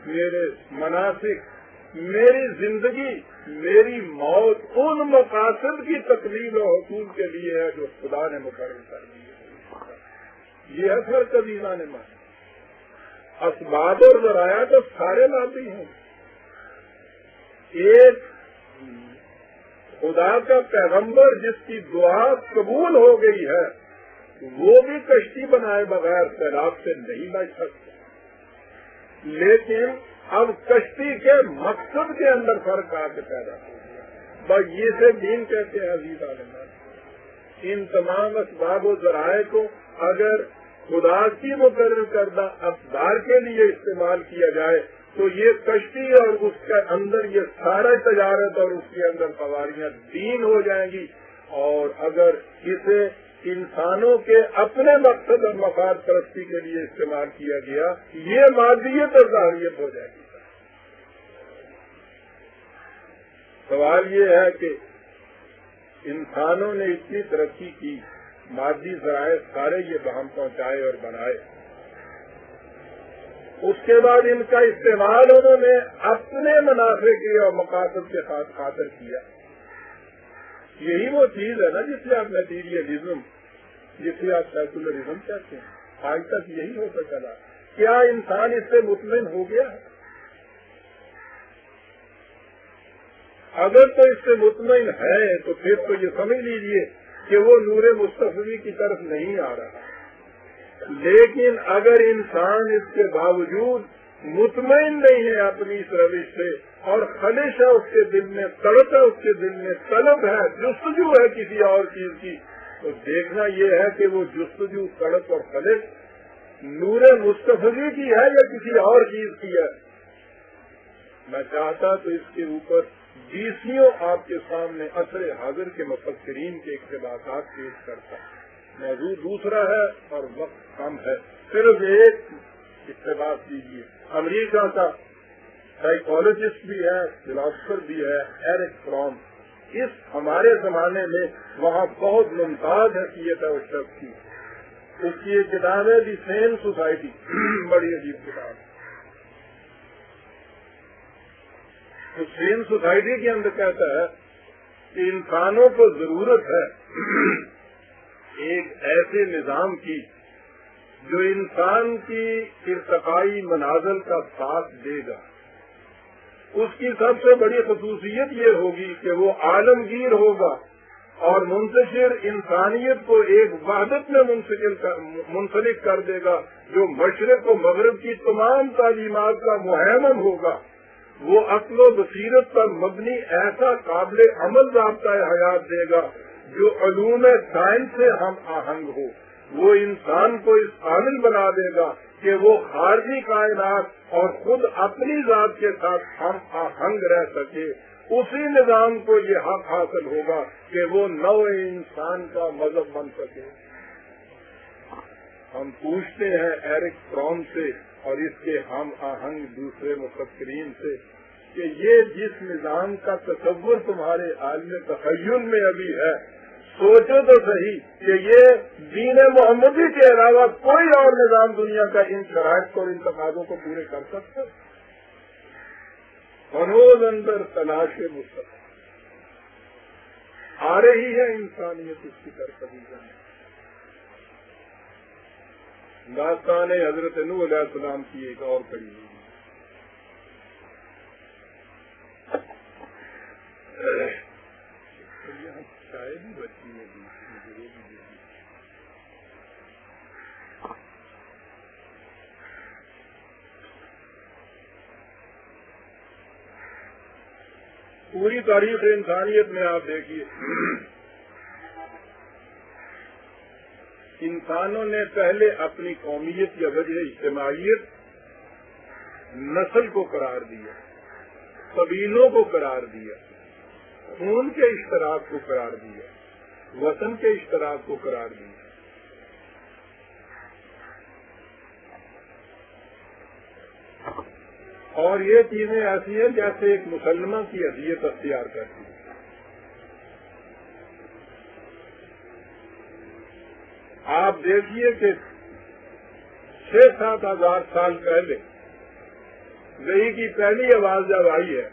میرے مناسک، میری زندگی، میری موت ان مقاصد کی تکمیل و حصول کے لیے ہے جو خدا نے مقرر کر دی. یہ ہے فرق ایمان ایمان. اسباب اور ذرائع تو سارے مادی ہیں. ایک خدا کا پیغمبر جس کی دعا قبول ہو گئی ہے وہ بھی کشتی بنائے بغیر سیلاب سے نہیں بچ سکتے. لیکن اب کشتی کے مقصد کے اندر فرق آ کے پیدا ہو گیا. بس یہ سے دین کہتے ہیں عزیز عالمان. ان تمام اسباب و ذرائع کو اگر خدا کی مقرر کردہ افطار کے لیے استعمال کیا جائے تو یہ کشتی اور اس کے اندر یہ سارا تجارت اور اس کے اندر سواریاں دین ہو جائیں گی. اور اگر اسے انسانوں کے اپنے مقصد اور مفاد پرستی کے لیے استعمال کیا گیا یہ مادیت اور ظاہریت ہو جائے گی. سوال یہ ہے کہ انسانوں نے اتنی ترقی کی، مادی ذرائع سارے یہ بہم پہنچائے اور بنائے، اس کے بعد ان کا استعمال انہوں نے اپنے منافع کے اور مقاصد کے ساتھ خاطر کیا. یہی وہ چیز ہے نا جس سے آپ میٹیریلزم، جس سے آپ سیکولرزم کہتے ہیں. آج تک یہی ہوتا چلا. کیا انسان اس سے مطمئن ہو گیا ہے؟ اگر تو اس سے مطمئن ہے تو پھر تو یہ سمجھ لیجئے کہ وہ نور مصطفی کی طرف نہیں آ رہا. لیکن اگر انسان اس کے باوجود مطمئن نہیں ہے اپنی اس روش سے اور خلش ہے اس کے دل میں، تڑپ ہے اس کے دل میں، طلب ہے، جستجو ہے کسی اور چیز کی، تو دیکھنا یہ ہے کہ وہ جستجو، تڑپ اور خلش نور مصطفی کی ہے یا کسی اور چیز کی ہے. میں چاہتا تو اس کے اوپر بیسیوں آپ کے سامنے عصر حاضر کے مفکرین کے اقتباسات پیش کرتا. موضوع دوسرا ہے اور وقت کم ہے. صرف ایک اقتباس دیجیے. امریکہ کا سائیکالوجسٹ بھی ہے، فلاسفر بھی ہے، ایرک فرام. اس ہمارے زمانے میں وہاں بہت ممتاز حیثیت ہے اس شخص کی. اس کی ایک کتاب ہے دی سین سوسائٹی، بڑی عجیب کتاب. سین سوسائٹی کے اندر کہتا ہے کہ انسانوں کو ضرورت ہے ایک ایسے نظام کی جو انسان کی ارتقائی منازل کا ساتھ دے گا. اس کی سب سے بڑی خصوصیت یہ ہوگی کہ وہ عالمگیر ہوگا اور منتشر انسانیت کو ایک وحدت میں منسلک کر دے گا، جو مشرق و مغرب کی تمام تعلیمات کا مہیمن ہوگا. وہ عقل و بصیرت پر مبنی ایسا قابل عمل ضابطۂ حیات دے گا جو علوم سائنس سے ہم آہنگ ہو. وہ انسان کو اس قابل بنا دے گا کہ وہ خارجی کائنات اور خود اپنی ذات کے ساتھ ہم آہنگ رہ سکے. اسی نظام کو یہ حق حاصل ہوگا کہ وہ نوع انسان کا مذہب بن سکے. ہم پوچھتے ہیں ایرک فرام سے اور اس کے ہم آہنگ دوسرے مفکرین سے کہ یہ جس نظام کا تصور تمہارے عالم تخیل میں ابھی ہے، سوچو تو صحیح کہ یہ دین محمدی کے علاوہ کوئی اور نظام دنیا کا ان شرائط اور ان تقاضوں کو پورے کر سکتا ہے؟ ہنوز اندر تلاش مصطفی آ رہی ہے انسانیت اس کی طرف ابھی جانے. داستان حضرت نوح علیہ السلام کی ایک اور کڑی ہوئی. شاید ہی بچی ہے پوری تاریخ انسانیت میں. آپ دیکھیے انسانوں نے پہلے اپنی قومیت یا وجہ اجتماعیت نسل کو قرار دیا، قبیلوں کو قرار دیا، خون کے اشتراک کو قرار دیا، وطن کے اشتراک کو قرار دیا. اور یہ چیزیں ایسی ہیں جیسے ایک مسلمہ کی حیثیت اختیار کرتی ہے. آپ دیکھیے کہ 6-7 ہزار سال پہلے وحی کی پہلی آواز جب آئی ہے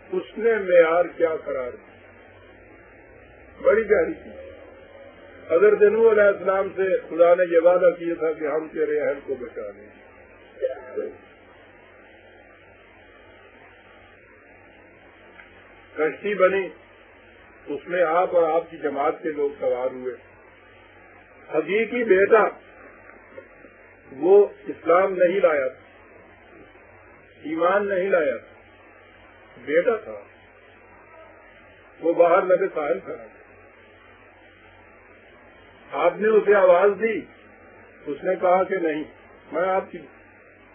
اس نے معیار کیا قرار دیا؟ بڑی گہری چیز۔ حضرت نوح علیہ السلام سے خدا نے یہ وعدہ کیا تھا کہ ہم تیرے اہل کو بچا لیں گے۔ کشتی بنی، اس میں آپ اور آپ کی جماعت کے لوگ سوار ہوئے۔ حقیقی بیٹا وہ اسلام نہیں لایا تھا، ایمان نہیں لایا تھا، بیٹا تھا، وہ باہر لگے ساحل کھڑا تھا۔ آپ نے اسے آواز دی، اس نے کہا کہ نہیں، میں آپ کی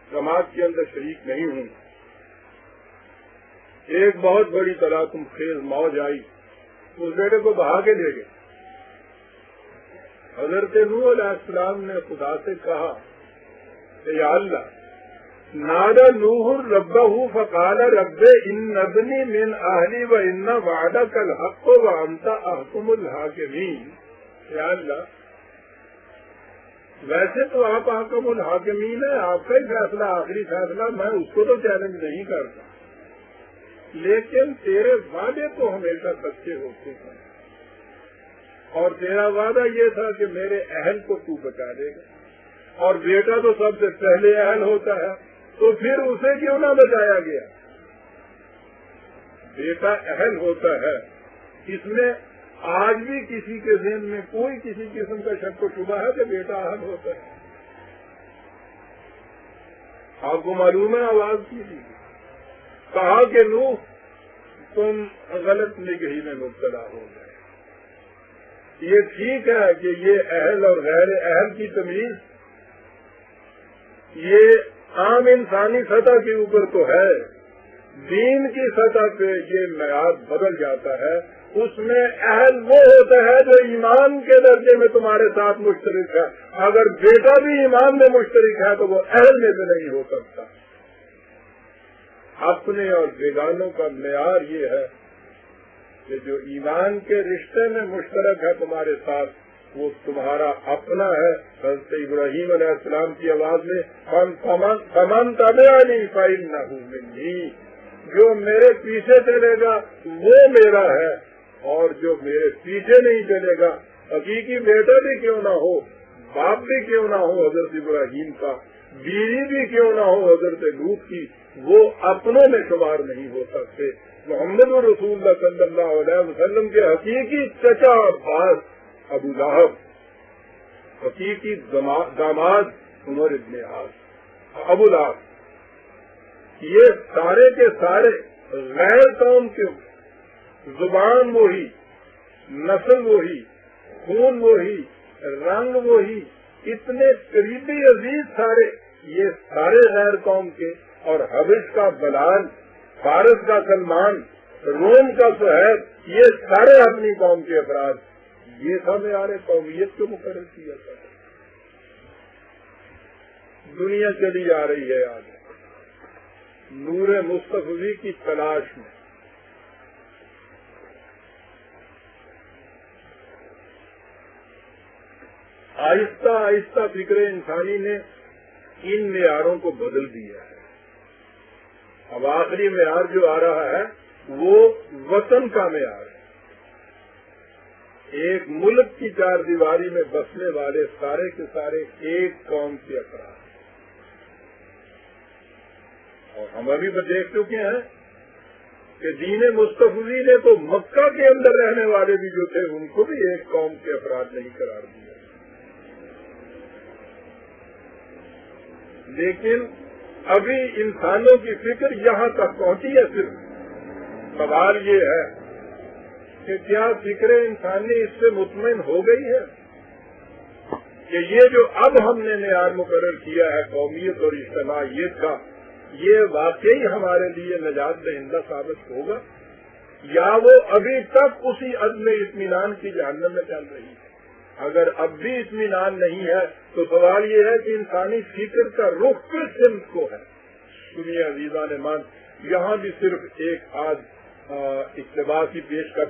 جماعت کے اندر شریک نہیں ہوں۔ ایک بہت بڑی تلاطم خیز موج آئی، اس بیٹے کو بہا کے لے گئے۔ حضرت نوح علیہ السلام نے خدا سے کہا کہ یا اللہ، نادى نوح ربه فقال رب ان ابنی من اہلی وان وعدک الحق وانت احکم الحاکمین۔ یا اللہ، ویسے تو آپ احکم الحاکمین ہیں، آپ کا ہی فیصلہ آخری فیصلہ، میں اس کو تو چیلنج نہیں کرتا، لیکن تیرے وعدے تو ہمیشہ سچے ہوتے ہیں، اور تیرا وعدہ یہ تھا کہ میرے اہل کو تو بچا دے گا، اور بیٹا تو سب سے پہلے اہل ہوتا ہے، تو پھر اسے کیوں نہ بچایا گیا؟ بیٹا اہل ہوتا ہے، اس میں آج بھی کسی کے ذہن میں کوئی کسی قسم کا شک و شبہ ہے کہ بیٹا اہل ہوتا ہے؟ آپ کو معلوم ہے آواز کی تھی، کہا کہ نوح تم غلط نگہی میں مبتلا ہو گئے۔ یہ ٹھیک ہے کہ یہ اہل اور غیر اہل کی تمیز یہ عام انسانی سطح کے اوپر تو ہے، دین کی سطح پہ یہ معیار بدل جاتا ہے۔ اس میں اہل وہ ہوتا ہے جو ایمان کے درجے میں تمہارے ساتھ مشترک ہے، اگر بیٹا بھی ایمان میں مشترک ہے تو وہ اہل میں بھی نہیں ہو سکتا۔ اپنے اور بیگانوں کا معیار یہ ہے کہ جو ایمان کے رشتے میں مشترک ہے تمہارے ساتھ، وہ تمہارا اپنا ہے۔ حضرت ابراہیم علیہ السلام کی آواز میں فمن تبعنی فإنہ منی، جو میرے پیچھے چلے گا وہ میرا ہے، اور جو میرے پیچھے نہیں چلے گا، حقیقی بیٹا بھی کیوں نہ ہو، باپ بھی کیوں نہ ہو حضرت ابراہیم کا، بیوی بھی کیوں نہ ہو حضرت لوط کی، وہ اپنوں میں شمار نہیں ہو سکتے۔ محمد رسول اللہ صلی اللہ علیہ وسلم کے حقیقی چچا عباس ابو لہب، حقیقی داماد عمر ابن عاص، ابو لہب، یہ سارے کے سارے غیر قوم کے، زبان وہی، نسل وہی، خون وہی، رنگ وہی، اتنے قریبی عزیز سارے، یہ سارے غیر قوم کے، اور حبش کا بلال، فارس کا سلمان، روم کا صہیب، یہ سارے اپنی قوم کے افراد، یہ تھا معیار قومیت کو مقرر کیا تھا۔ دنیا چلی جا رہی ہے آگے نور مصطفی کی تلاش میں۔ آہستہ آہستہ فکر انسانی نے ان معیاروں کو بدل دیا ہے۔ اب آخری معیار جو آ رہا ہے وہ وطن کا معیار ہے۔ ایک ملک کی چار دیواری میں بسنے والے سارے کے سارے ایک قوم کے افراد، اور ہم ابھی دیکھ چکے ہیں کہ دین مصطفی نے تو مکہ کے اندر رہنے والے بھی جو تھے ان کو بھی ایک قوم کے افراد نہیں قرار دیا، لیکن ابھی انسانوں کی فکر یہاں تک پہنچی ہے۔ صرف سوال یہ ہے کہ کیا فکر انسانی اس سے مطمئن ہو گئی ہے کہ یہ جو اب ہم نے معیار مقرر کیا ہے قومیت اور اجتماعیت کا، یہ واقعی ہمارے لیے نجات دہندہ ثابت ہوگا، یا وہ ابھی تک اسی عدم اطمینان کی جہنم میں چل رہی ہے؟ اگر اب بھی اطمینان نہیں ہے تو سوال یہ ہے کہ انسانی فکر کا رخ کس سمت کو ہے؟ سنیے عزیزان مان، یہاں بھی صرف ایک آدھ اقتباس ہی پیش کر